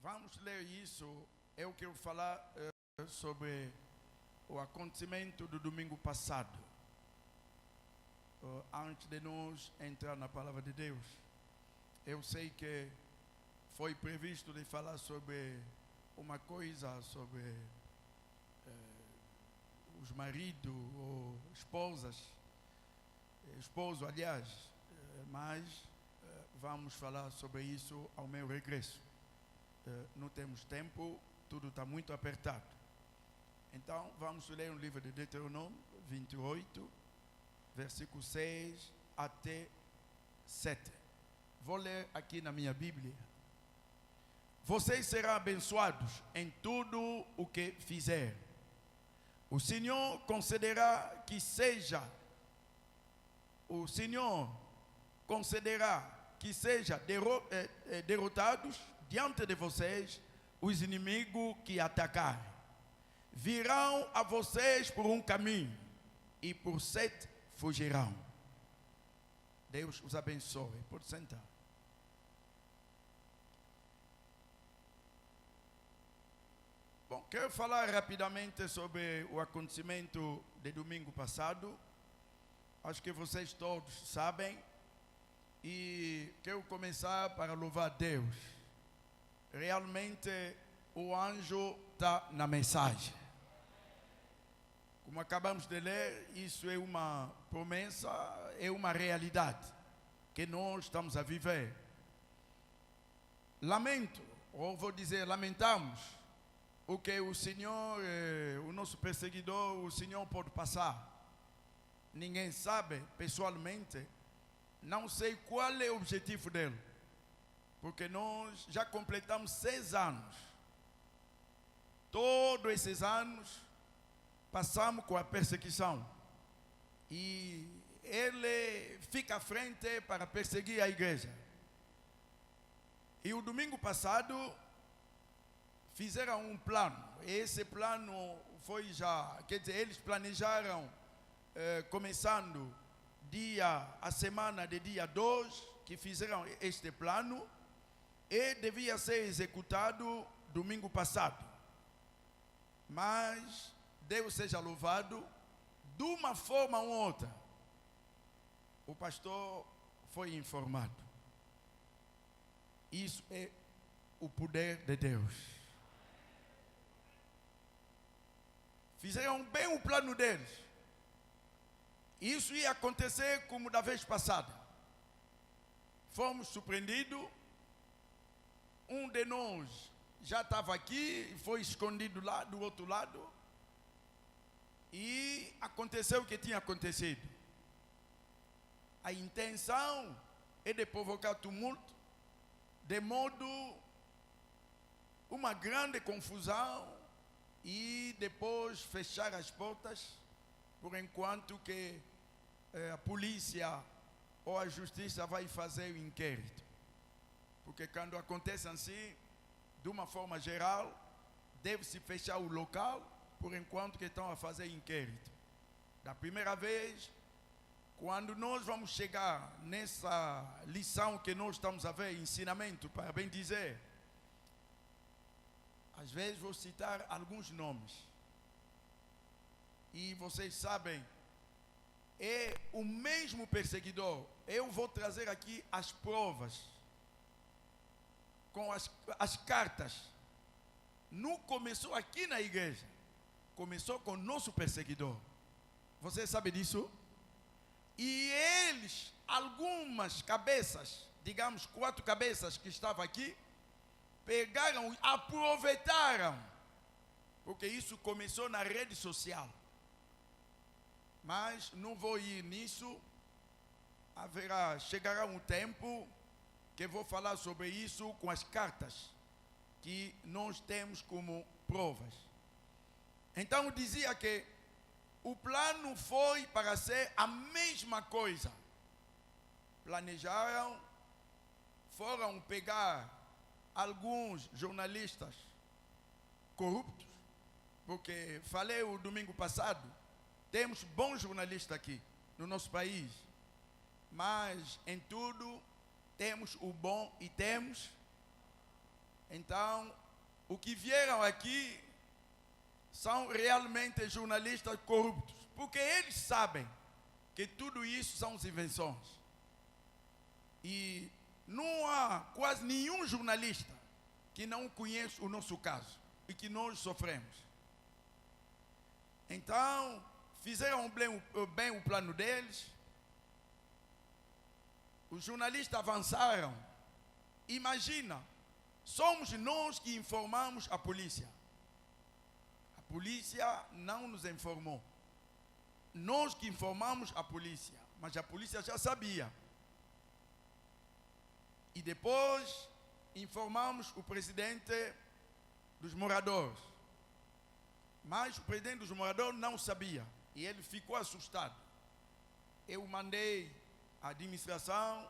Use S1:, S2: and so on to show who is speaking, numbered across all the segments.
S1: Vamos ler isso. Eu quero falar sobre o acontecimento do domingo passado. Antes de nós entrar na palavra de Deus, eu sei que foi previsto de falar sobre uma coisa, sobre os maridos ou esposo, aliás, mas vamos falar sobre isso ao meu regresso. Não temos tempo, tudo está muito apertado. Então, vamos ler o livro de Deuteronômio 28, versículo 6 até 7. Vou ler aqui na minha Bíblia. Vocês serão abençoados em tudo o que fizer. O Senhor concederá que sejam derrotados diante de vocês os inimigos que atacarem. Virão a vocês por um caminho e por 7 fugirão. Deus os abençoe. Pode sentar. Bom, quero falar rapidamente sobre o acontecimento de domingo passado. Acho que vocês todos sabem. E quero começar para louvar Deus. Realmente o anjo está na mensagem. Como acabamos de ler, isso é uma promessa, é uma realidade que nós estamos a viver. Lamento, ou vou dizer, lamentamos o que o Senhor, o nosso perseguidor, o Senhor pode passar. Ninguém sabe pessoalmente, não sei qual é o objetivo dele, porque nós já completamos 6 anos. Todos esses anos passamos com a perseguição e ele fica à frente para perseguir a igreja. E o domingo passado fizeram um plano. Esse plano foi eles planejaram começando a semana de dia 2, que fizeram este plano, e devia ser executado domingo passado. Mas Deus seja louvado, de uma forma ou outra, o pastor foi informado. Isso é o poder de Deus. Fizeram bem o plano deles. Isso ia acontecer como da vez passada. Fomos surpreendidos. Um de nós já estava aqui e foi escondido lá do outro lado. E aconteceu o que tinha acontecido. A intenção é de provocar tumulto, de modo uma grande confusão, e depois fechar as portas, por enquanto que a polícia ou a justiça vai fazer o inquérito. Porque quando acontece assim, de uma forma geral, deve-se fechar o local, por enquanto que estão a fazer inquérito. Da primeira vez, quando nós vamos chegar nessa lição que nós estamos a ver, ensinamento, para bem dizer, às vezes vou citar alguns nomes. E vocês sabem, é o mesmo perseguidor. Eu vou trazer aqui as provas, com as cartas. Não começou aqui na igreja, começou com o nosso perseguidor. Você sabe disso? E eles, algumas cabeças, digamos 4 cabeças que estavam aqui, pegaram, aproveitaram, porque isso começou na rede social. Mas não vou ir nisso. Chegará um tempo que vou falar sobre isso com as cartas que nós temos como provas. Então dizia que o plano foi para ser a mesma coisa. Planejaram, foram pegar alguns jornalistas corruptos, porque falei o domingo passado, temos bons jornalistas aqui no nosso país, mas em tudo temos o bom e temos Então, o que vieram aqui são realmente jornalistas corruptos, porque eles sabem que tudo isso são invenções. E não há quase nenhum jornalista que não conhece o nosso caso e que nós sofremos. Então, fizeram bem o plano deles. Os jornalistas avançaram. Imagina, somos nós que informamos a polícia. A polícia não nos informou. Nós que informamos a polícia, mas a polícia já sabia. E depois informamos o presidente dos moradores. Mas o presidente dos moradores não sabia. E ele ficou assustado. Eu mandei a administração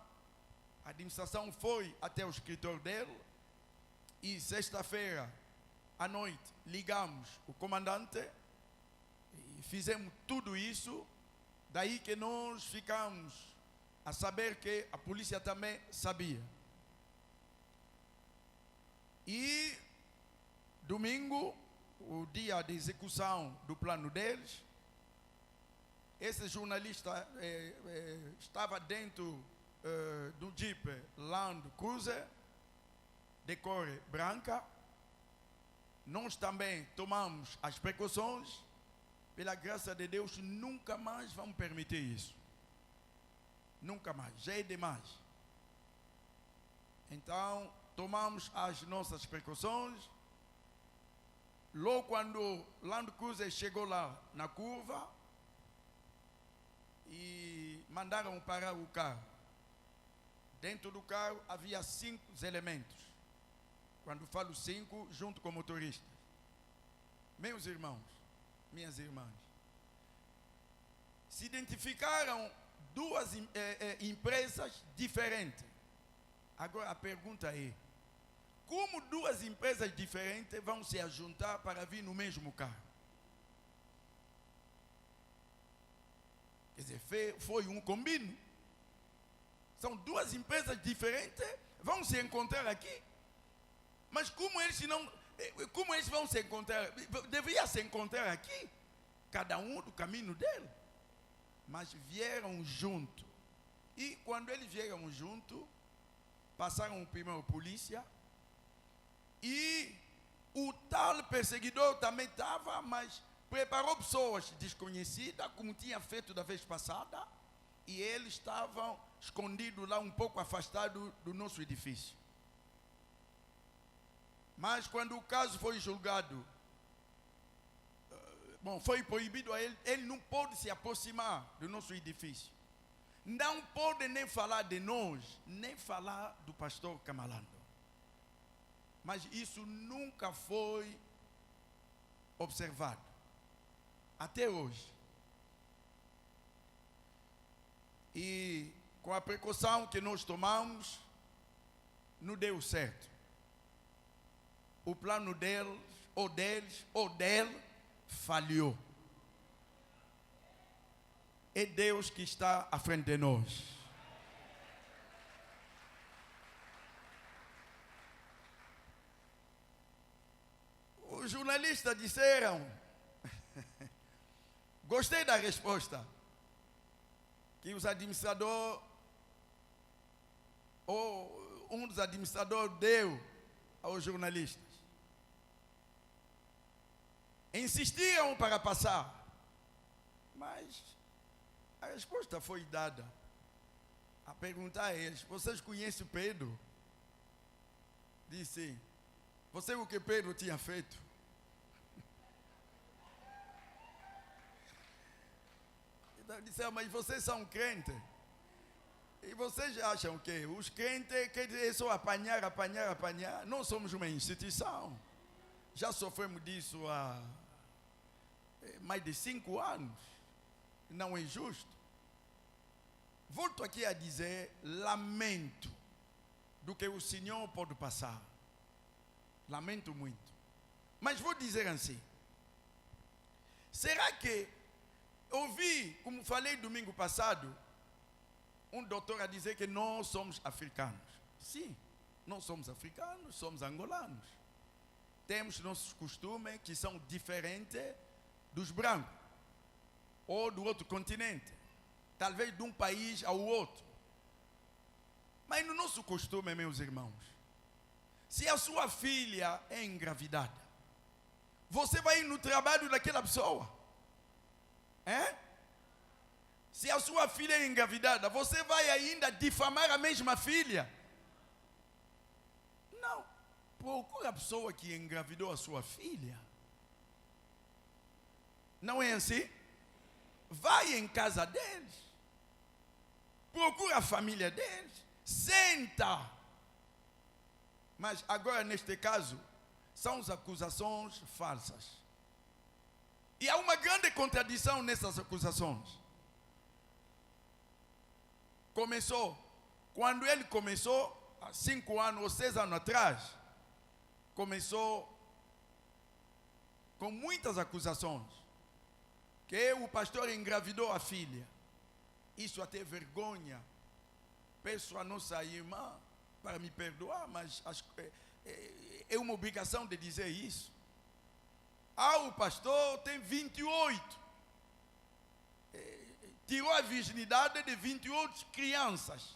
S1: foi até o escritório dele. E sexta-feira à noite ligamos o comandante e fizemos tudo isso. Daí que nós ficamos a saber que a polícia também sabia. E domingo, o dia de execução do plano deles, esse jornalista estava dentro do Jeep Land Cruiser, de cor branca. Nós também tomamos as precauções. Pela graça de Deus, nunca mais vamos permitir isso. Nunca mais, já é demais. Então, tomamos as nossas precauções. Logo quando o Land Cruiser chegou lá na curva e mandaram parar o carro. Dentro do carro havia 5 elementos. Quando falo 5, junto com o motorista. Meus irmãos, minhas irmãs, se identificaram 2 empresas diferentes. Agora a pergunta é: como 2 empresas diferentes vão se juntar para vir no mesmo carro? Quer dizer, foi um combino. São 2 empresas diferentes, vão se encontrar aqui. Mas como eles vão se encontrar? Deveria se encontrar aqui, cada um do caminho dele. Mas vieram junto. E quando eles vieram junto, passaram o primeiro polícia. E o tal perseguidor também estava, mas preparou pessoas desconhecidas, como tinha feito da vez passada. E eles estavam escondidos lá, um pouco afastados do nosso edifício. Mas quando o caso foi julgado, foi proibido a ele, ele não pôde se aproximar do nosso edifício. Não pode nem falar de nós, nem falar do pastor Camalando. Mas isso nunca foi observado. Até hoje. E com a precaução que nós tomamos, não deu certo. O plano deles, ou dele, falhou. É Deus que está à frente de nós. Os jornalistas disseram, gostei da resposta, que os administradores, ou um dos administradores deu aos jornalistas. Insistiram para passar, mas a resposta foi dada. A perguntar a eles: vocês conhecem Pedro? Disse: você o que Pedro tinha feito? Então disseram: mas vocês são crentes? E vocês acham que os crentes querem só apanhar? Nós somos uma instituição. Já sofremos disso há mais de 5 anos. Não é justo. Volto aqui a dizer, lamento do que o Senhor pode passar. Lamento muito. Mas vou dizer assim. Será que ouvi, como falei domingo passado, um doutor a dizer que nós somos africanos? Sim, Não somos africanos, somos angolanos. Temos nossos costumes que são diferentes dos brancos, ou do outro continente, talvez de um país ao outro. Mas no nosso costume, meus irmãos, se a sua filha é engravidada, você vai ir no trabalho daquela pessoa? Se a sua filha é engravidada, você vai ainda difamar a mesma filha? Não. Procura a pessoa que engravidou a sua filha. Não é assim? Vai em casa deles. Procura a família deles. Senta. Mas agora, neste caso, são as acusações falsas. E há uma grande contradição nessas acusações. Quando ele começou, há 5 anos ou 6 anos atrás, começou com muitas acusações. Que o pastor engravidou a filha. Isso até vergonha. Peço a nossa irmã para me perdoar, mas é uma obrigação de dizer isso. O pastor tem 28. Tirou a virgindade de 28 crianças.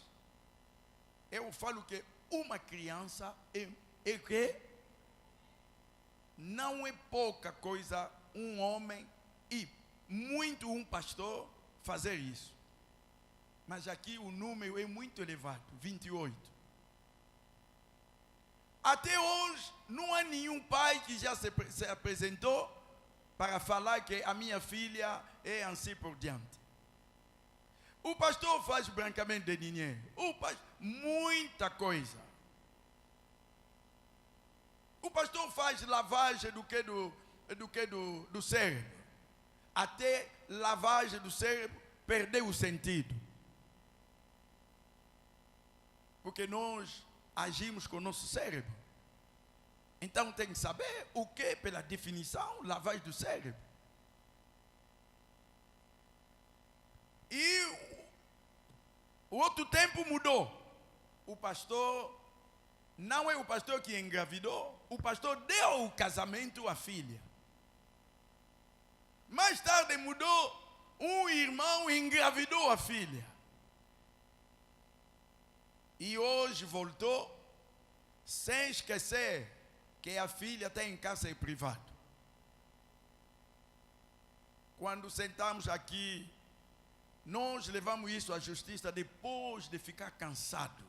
S1: Eu falo que uma criança é que não é pouca coisa um homem e muito um pastor fazer isso. Mas aqui o número é muito elevado, 28. Até hoje não há nenhum pai que já se apresentou para falar que a minha filha é assim por diante. O pastor faz branqueamento de dinheiro. Muita coisa. O pastor faz lavagem do cérebro. Até lavagem do cérebro perdeu o sentido. Porque nós agimos com o nosso cérebro. Então tem que saber o que, pela definição, lavagem do cérebro. E o outro tempo mudou. O pastor não é o pastor que engravidou. O pastor deu o casamento à filha. Mais tarde mudou. Um irmão engravidou a filha. E hoje voltou, sem esquecer que a filha tem cárcere privado. Quando sentamos aqui, nós levamos isso à justiça depois de ficar cansado.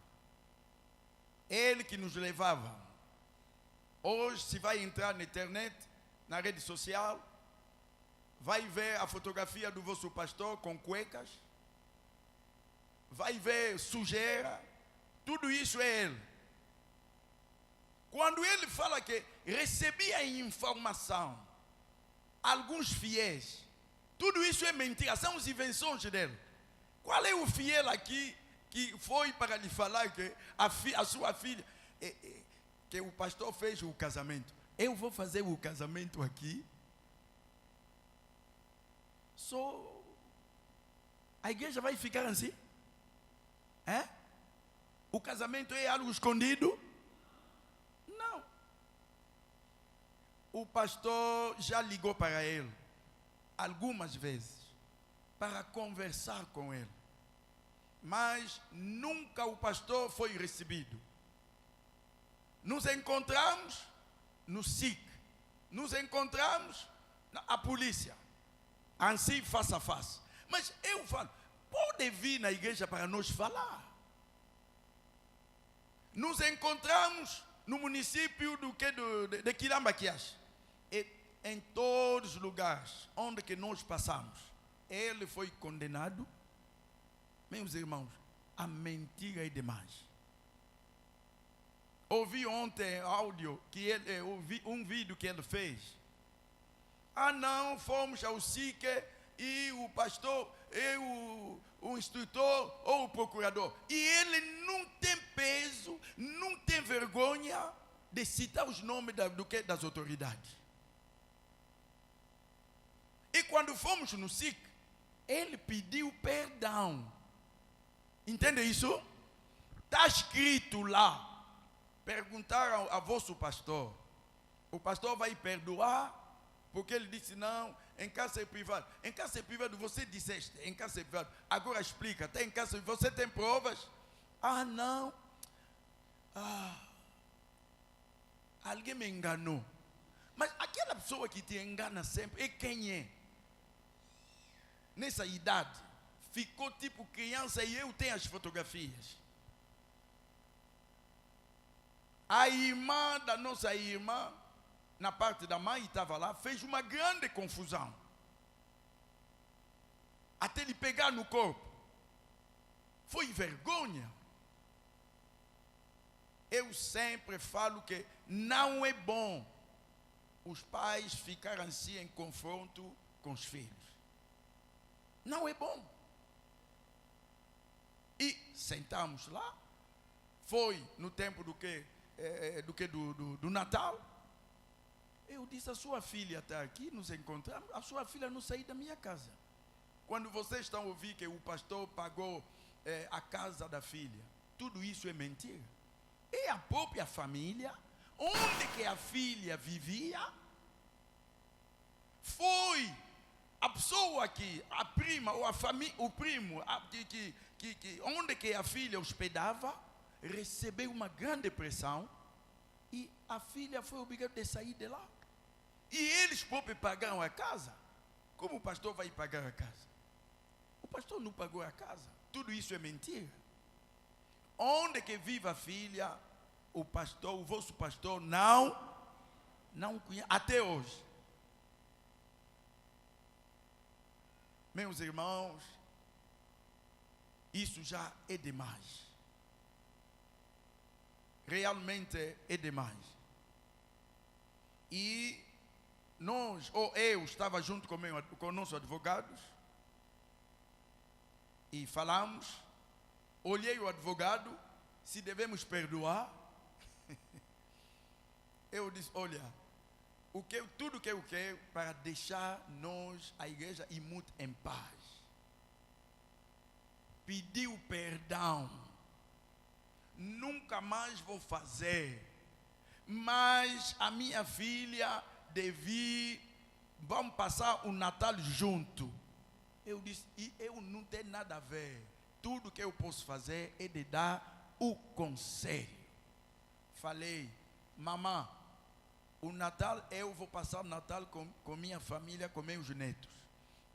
S1: Ele que nos levava. Hoje, se vai entrar na internet, na rede social, vai ver a fotografia do vosso pastor com cuecas, vai ver sujeira, tudo isso é ele. Quando ele fala que recebia informação, alguns fiéis, tudo isso é mentira, são as invenções dele. Qual é o fiel aqui que foi para lhe falar que a sua filha, que o pastor fez o casamento? Eu vou fazer o casamento aqui. A igreja vai ficar assim? O casamento é algo escondido? Não. O pastor já ligou para ele algumas vezes para conversar com ele, mas nunca o pastor foi recebido. Nos encontramos no SIC, nos encontramos na polícia, assim face a face. Mas eu falo, pode vir na igreja para nos falar. Nos encontramos no município de Quirambaquias. Em todos os lugares onde que nós passamos, ele foi condenado. Meus irmãos, a mentira é demais. Ouvi ontem ouvi um vídeo que ele fez. Não, fomos ao SIC e o pastor, o instrutor ou o procurador. E ele não tem peso, não tem vergonha de citar os nomes das autoridades. E quando fomos no SIC, ele pediu perdão. Entende isso? Está escrito lá. perguntaram a vosso pastor. O pastor vai perdoar, porque ele disse não, em cárcere privado. Em cárcere privado você disseste, em cárcere privado. Agora explica, até em cárcere, você tem provas? Ah, não. Alguém me enganou. Mas aquela pessoa que te engana sempre, quem é? Nessa idade, ficou tipo criança e eu tenho as fotografias. A irmã da nossa irmã, na parte da mãe, estava lá, fez uma grande confusão. Até ele pegar no corpo. Foi vergonha. Eu sempre falo que não é bom os pais ficarem assim em confronto com os filhos. Não é bom. E sentamos lá. Foi no tempo do Natal. Eu disse, a sua filha está aqui, nos encontramos. A sua filha não saiu da minha casa. Quando vocês estão a ouvir que o pastor pagou a casa da filha, tudo isso é mentira. É a própria família, onde que a filha vivia, foi a pessoa que, a prima ou a família, o primo, onde que a filha hospedava, recebeu uma grande pressão e a filha foi obrigada a sair de lá. E eles próprios pagaram a casa. Como o pastor vai pagar a casa? O pastor não pagou a casa. Tudo isso é mentira. Onde que vive a filha, o pastor, o vosso pastor não conhece até hoje. Meus irmãos, isso já é demais. Realmente é demais. E nós, ou eu estava junto com nossos advogados e falamos, olhei o advogado, se devemos perdoar. Eu disse, olha, tudo que eu quero para deixar nós, a igreja, ir muito em paz. Pediu perdão. Nunca mais vou fazer. Mas a minha filha vamos passar o Natal junto. Eu disse, e eu não tenho nada a ver. Tudo que eu posso fazer é de dar o conselho. Falei, mamãe, o Natal, eu vou passar o Natal com minha família, com meus netos.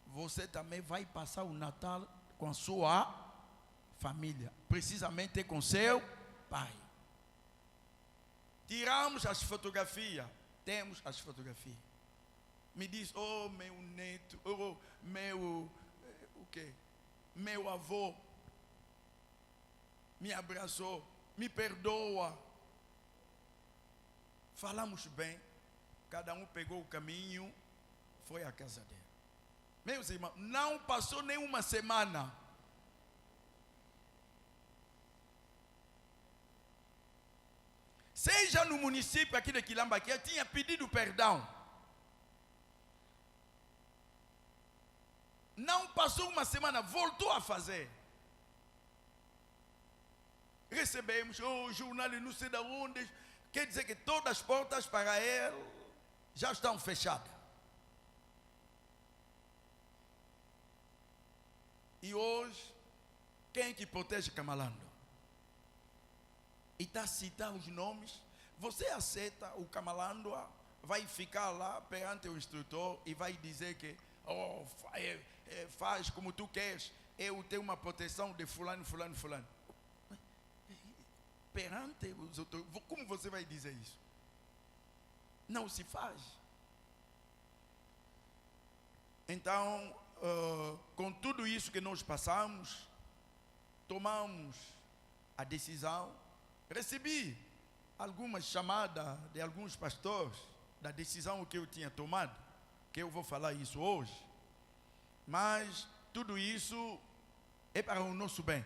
S1: Você também vai passar o Natal com a sua família, precisamente com seu pai. Tiramos as fotografias, temos as fotografias. Me diz, oh meu neto, oh meu avô me abraçou, me perdoa. Falamos bem, cada um pegou o caminho, foi à casa dele. Meus irmãos, não passou nenhuma semana. Seja no município aqui de Quilambaqui, tinha pedido perdão. Não passou uma semana, voltou a fazer. Recebemos o jornal não sei de onde. Quer dizer que todas as portas para ele já estão fechadas. E hoje, quem que protege Camalando? E está citando os nomes. Você aceita o Camalando, vai ficar lá perante o instrutor e vai dizer que faz como tu queres, eu tenho uma proteção de fulano. Perante os outros, como você vai dizer isso? Não se faz. Então, com tudo isso que nós passamos, tomamos a decisão. Recebi algumas chamadas de alguns pastores da decisão que eu tinha tomado, que eu vou falar isso hoje. Mas tudo isso é para o nosso bem.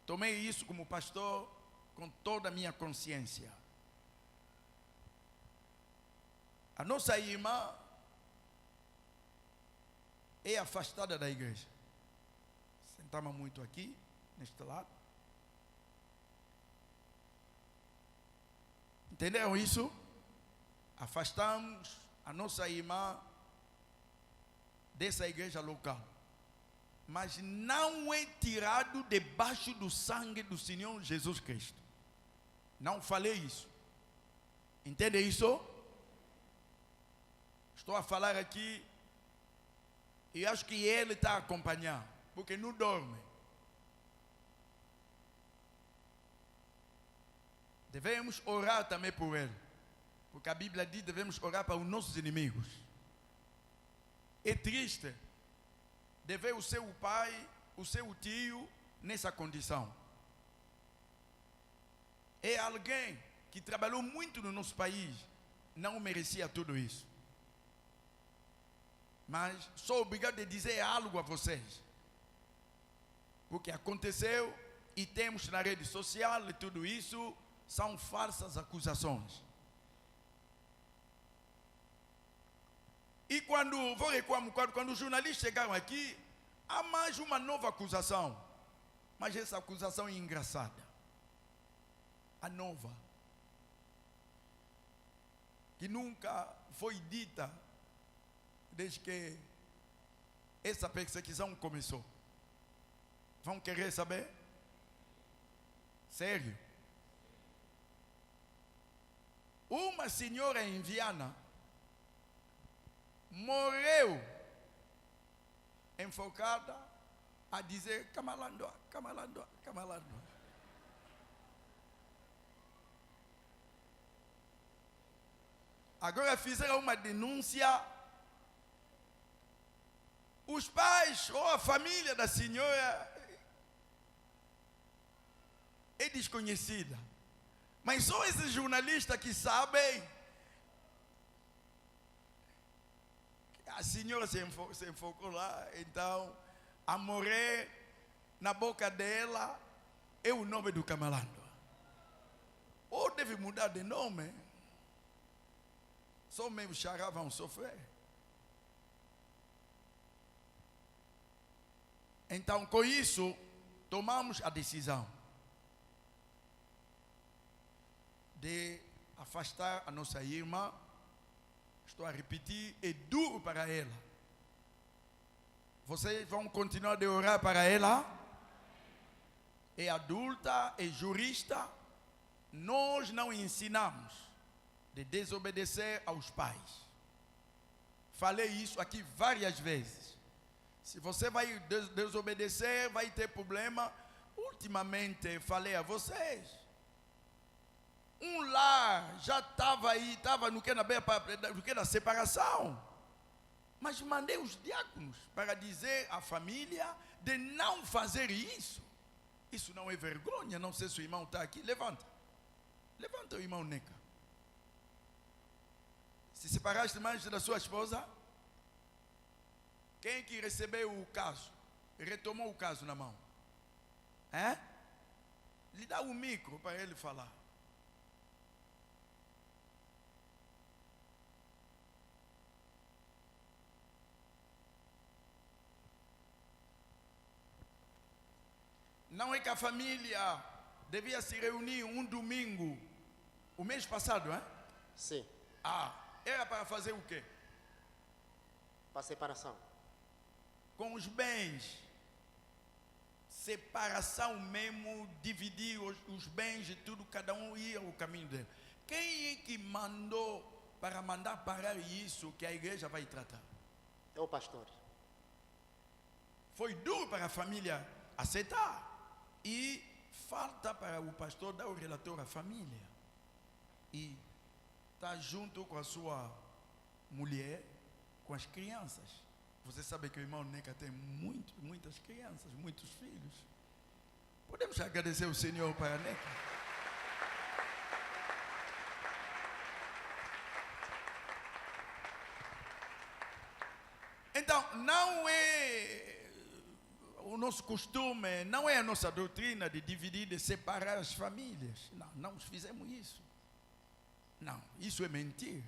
S1: Tomei isso como pastor com toda a minha consciência. A nossa irmã é afastada da igreja. Sentamos muito aqui, neste lado. Entenderam isso? Afastamos a nossa irmã dessa igreja local. Mas não é tirado debaixo do sangue do Senhor Jesus Cristo. Não falei isso. Entende isso? Estou a falar aqui e acho que ele está acompanhando, porque não dorme. Devemos orar também por ele, porque a Bíblia diz que devemos orar para os nossos inimigos. É triste de ver o seu pai, o seu tio nessa condição. É alguém que trabalhou muito no nosso país, não merecia tudo isso. Mas sou obrigado a dizer algo a vocês, porque aconteceu e temos na rede social e tudo isso são falsas acusações. E quando os jornalistas chegaram aqui, há mais uma nova acusação. Mas essa acusação é engraçada. A nova. Que nunca foi dita desde que essa perseguição começou. Vão querer saber? Sério? Uma senhora em Viana morreu enfocada a dizer Kamalandoa, Kamalandoa, Kamalandoa. Agora fizeram uma denúncia. Os pais ou a família da senhora é desconhecida. Mas só esses jornalistas que sabem. A senhora se enfocou lá, então, a morrer na boca dela é o nome do Kamalandoa. Ou deve mudar de nome. Só mesmo Xará vão sofrer. Então, com isso, tomamos a decisão de afastar a nossa irmã. Estou a repetir, é duro para ela. Vocês vão continuar a orar para ela? É adulta, é jurista. Nós não ensinamos de desobedecer aos pais. Falei isso aqui várias vezes. Se você vai desobedecer, vai ter problema. Ultimamente, falei a vocês. Um lar já estava aí, estava no que na separação. Mas mandei os diáconos para dizer à família de não fazer isso. Isso não é vergonha. Não sei se o irmão está aqui. Levanta. Levanta o irmão Neca. Se separaste mais da sua esposa, quem que recebeu o caso? Retomou o caso na mão? Lhe dá um micro para ele falar. Não é que a família devia se reunir um domingo, o mês passado, hein?
S2: Sim.
S1: Era para fazer o quê?
S2: Para separação.
S1: Com os bens. Separação mesmo, dividir os bens e tudo, cada um ia ao caminho dele. Quem é que mandou para mandar parar isso que a igreja vai tratar?
S2: É o pastor.
S1: Foi duro para a família aceitar. E falta para o pastor dar o relator à família. E está junto com a sua mulher, com as crianças. Você sabe que o irmão Neca tem muitas crianças, muitos filhos. Podemos agradecer o Senhor para a Neca? Então, não é o nosso costume, não é a nossa doutrina de dividir, de separar as famílias. Não fizemos isso. Não, isso é mentira.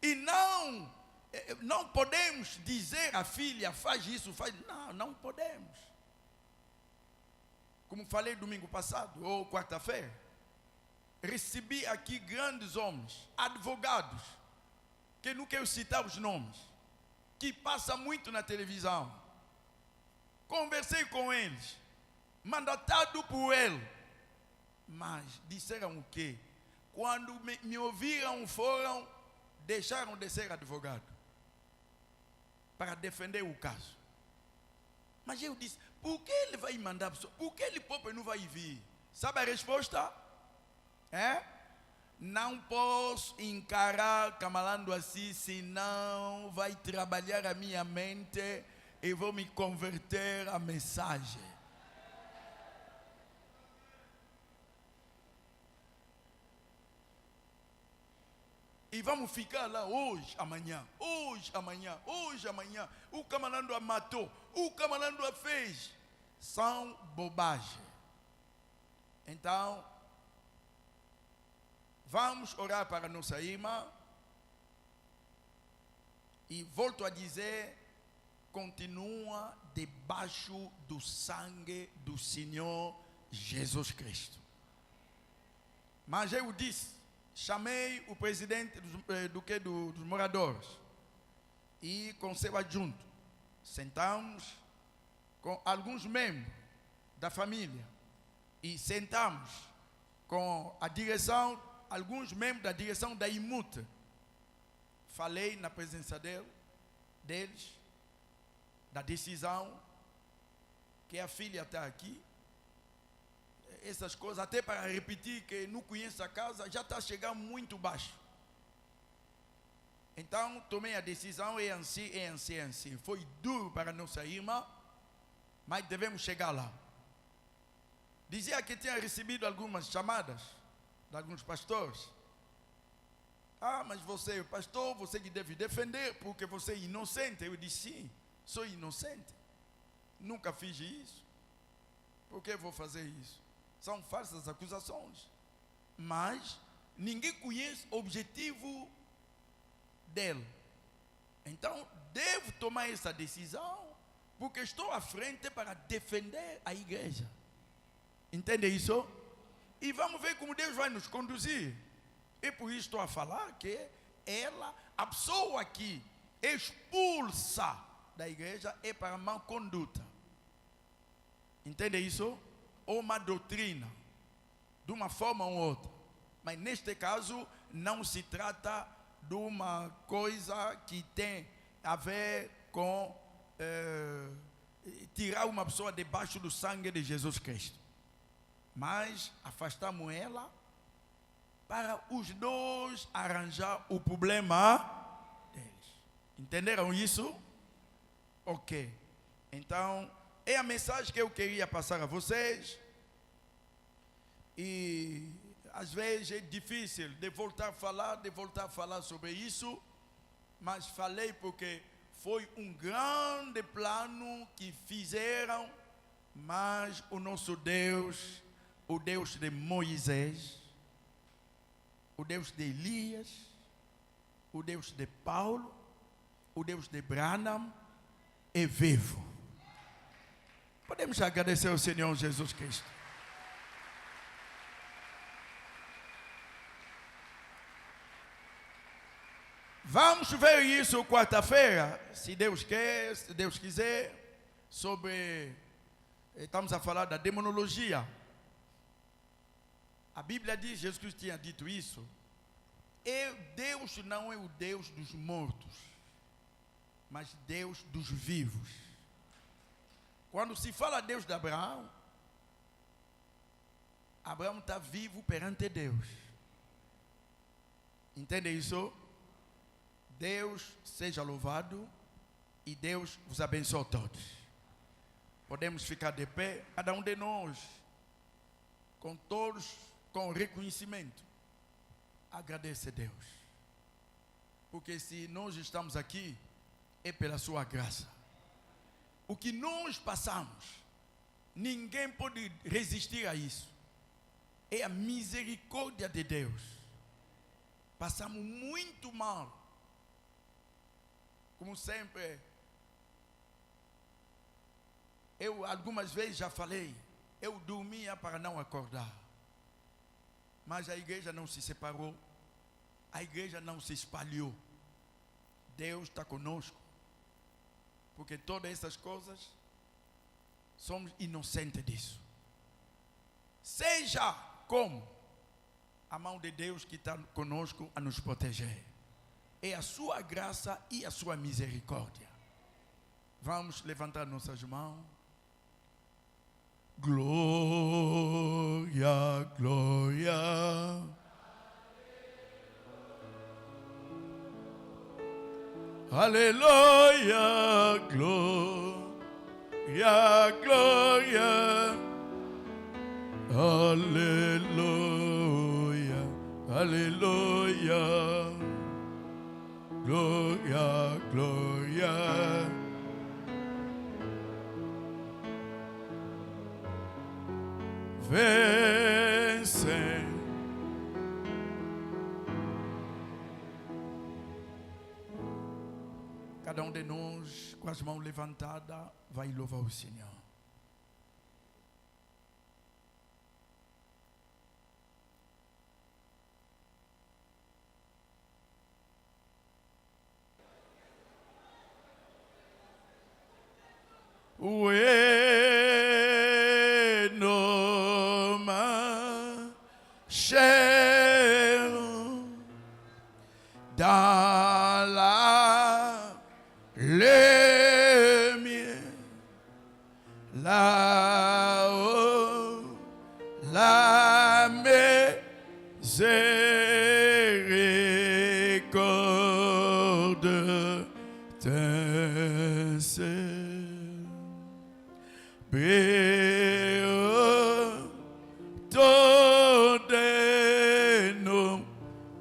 S1: E não podemos dizer à filha, faz isso, faz... Não podemos. Como falei domingo passado, ou quarta-feira. recebi aqui grandes homens, advogados, que não quero citar os nomes, que passam muito na televisão. Conversei com eles, mandatado por ele, mas disseram o quê? Quando me ouviram, deixaram de ser advogado para defender o caso. Mas eu disse, por que ele vai mandar a pessoa? Por que ele próprio não vai vir? Sabe a resposta? Não posso encarar camalando assim, senão vai trabalhar a minha mente e vou me converter à mensagem. E vamos ficar lá hoje, amanhã, hoje, amanhã, hoje, amanhã. O camarada a matou, o camarada a fez. São bobagem. Então, vamos orar para nossa irmã. E volto a dizer, continua debaixo do sangue do Senhor Jesus Cristo. Mas eu disse, chamei o presidente dos moradores e conselho adjunto. Sentamos com alguns membros da família e sentamos com a direção, alguns membros da direção da IMUT. Falei na presença deles, da decisão, que a filha está aqui. Essas coisas, até para repetir que não conheço a casa, já está chegando muito baixo. Então, tomei a decisão, é assim. Foi duro para nossa irmã, mas devemos chegar lá. Dizia que tinha recebido algumas chamadas de alguns pastores. Mas você, pastor, você que deve defender, porque você é inocente. Eu disse, sim, sou inocente. Nunca fiz isso. Por que vou fazer isso? São falsas acusações. Mas ninguém conhece o objetivo dele. Então, devo tomar essa decisão, porque estou à frente para defender a igreja. Entende isso? E vamos ver como Deus vai nos conduzir. E por isso estou a falar que ela, a pessoa que expulsa da igreja é para má conduta. Entende isso? Ou uma doutrina, de uma forma ou outra. Mas neste caso, não se trata de uma coisa que tem a ver com tirar uma pessoa debaixo do sangue de Jesus Cristo. Mas afastamos ela para os dois arranjar o problema deles. Entenderam isso? Ok. Então, é a mensagem que eu queria passar a vocês. E às vezes é difícil de voltar a falar sobre isso. Mas falei porque foi um grande plano que fizeram. Mas o nosso Deus, o Deus de Moisés, o Deus de Elias, o Deus de Paulo, o Deus de Branham, é vivo. Podemos agradecer ao Senhor Jesus Cristo. Vamos ver isso quarta-feira, se Deus quer, se Deus quiser, estamos a falar da demonologia. A Bíblia diz, Jesus Cristo tinha dito isso, Deus não é o Deus dos mortos, mas Deus dos vivos. Quando se fala Deus de Abraão, Abraão está vivo perante Deus. Entende isso? Deus seja louvado e Deus vos abençoe a todos. Podemos ficar de pé, cada um de nós, com todos, com reconhecimento. Agradece a Deus. Porque se nós estamos aqui, é pela sua graça. O que nós passamos, ninguém pode resistir a isso. É a misericórdia de Deus. Passamos muito mal. Como sempre, eu algumas vezes já falei, eu dormia para não acordar. Mas a igreja não se separou. A igreja não se espalhou. Deus está conosco. Porque todas essas coisas, somos inocentes disso. Seja como a mão de Deus que está conosco a nos proteger. É a sua graça e a sua misericórdia. Vamos levantar nossas mãos. Glória, glória. Aleluia, glória, glória. Aleluia, aleluia. Glória, glória. Vence. Cada um de nós, com as mãos levantadas, vai louvar o Senhor. Dans la lumière, là-haut, la miséricorde t'enseigne. Donnez-nous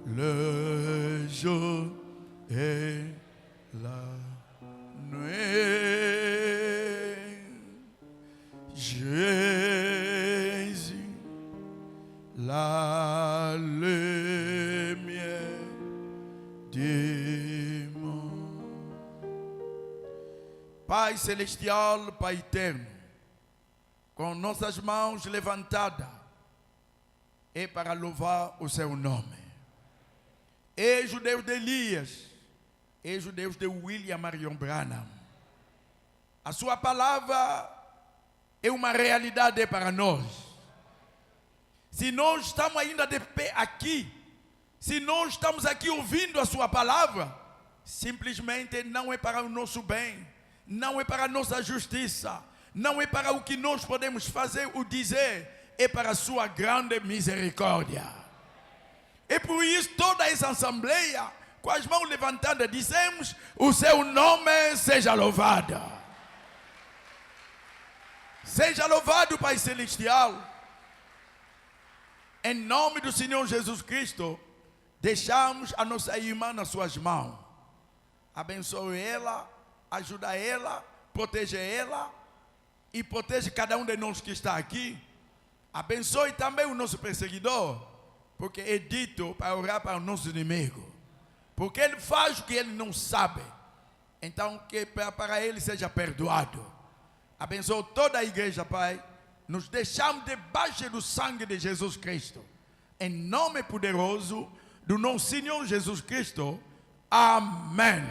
S1: le jour et la nuit. Jésus, la lumière du monde. Pai celestial, Pai eterno, com nossas mãos levantadas, é para louvar o seu nome. És o Deus de Elias, és o Deus de William Marion Branham. A sua palavra é uma realidade para nós. Se nós estamos ainda de pé aqui, se nós estamos aqui ouvindo a sua palavra, simplesmente não é para o nosso bem, não é para a nossa justiça, não é para o que nós podemos fazer ou dizer, é para a sua grande misericórdia. E por isso toda essa assembleia, com as mãos levantadas, dizemos: o seu nome seja louvado. Seja louvado, Pai Celestial. Em nome do Senhor Jesus Cristo, deixamos a nossa irmã nas suas mãos. Abençoe ela, ajuda ela, protege ela e protege cada um de nós que está aqui. Abençoe também o nosso perseguidor, porque é dito para orar para o nosso inimigo, porque ele faz o que ele não sabe. Então que para ele seja perdoado. Abençoe toda a igreja, Pai. Nos deixamos debaixo do sangue de Jesus Cristo, em nome poderoso do nosso Senhor Jesus Cristo. Amém.